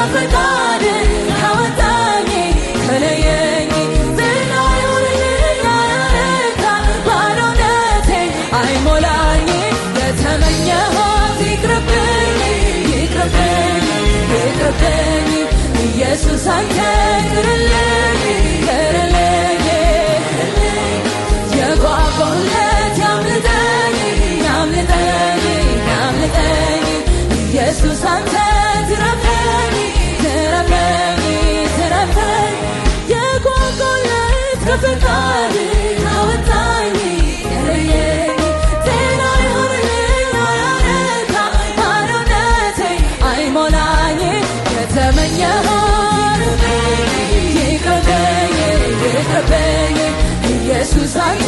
ከፈቃድ ካወጣኝ ከለየኝ ዝናይ ሆነልኝ አያረካ ባዶነቴ አይሞላኝ የተመኘሁት ይቅርብኝ ይቅርብኝ ይቅርብኝ ኢየሱስ አንተ ቅርልኝ ቅርልኝ የጓጓሁለት ያምልጠኝ ያምልጠኝ ያምልጠኝ ኢየሱስ አንተ ትረፈኝ ትረፈኝ ትረፈኝ የጓጓሁለት ከፈቃድ ካወጣኝ ከለየኝ ጤና ይሆንልኝ አያረካ ባዶነቴ አይሞላኝ የተመኘሁት ይቅርብኝ ይቅርብኝ ኢየሱስ አንተ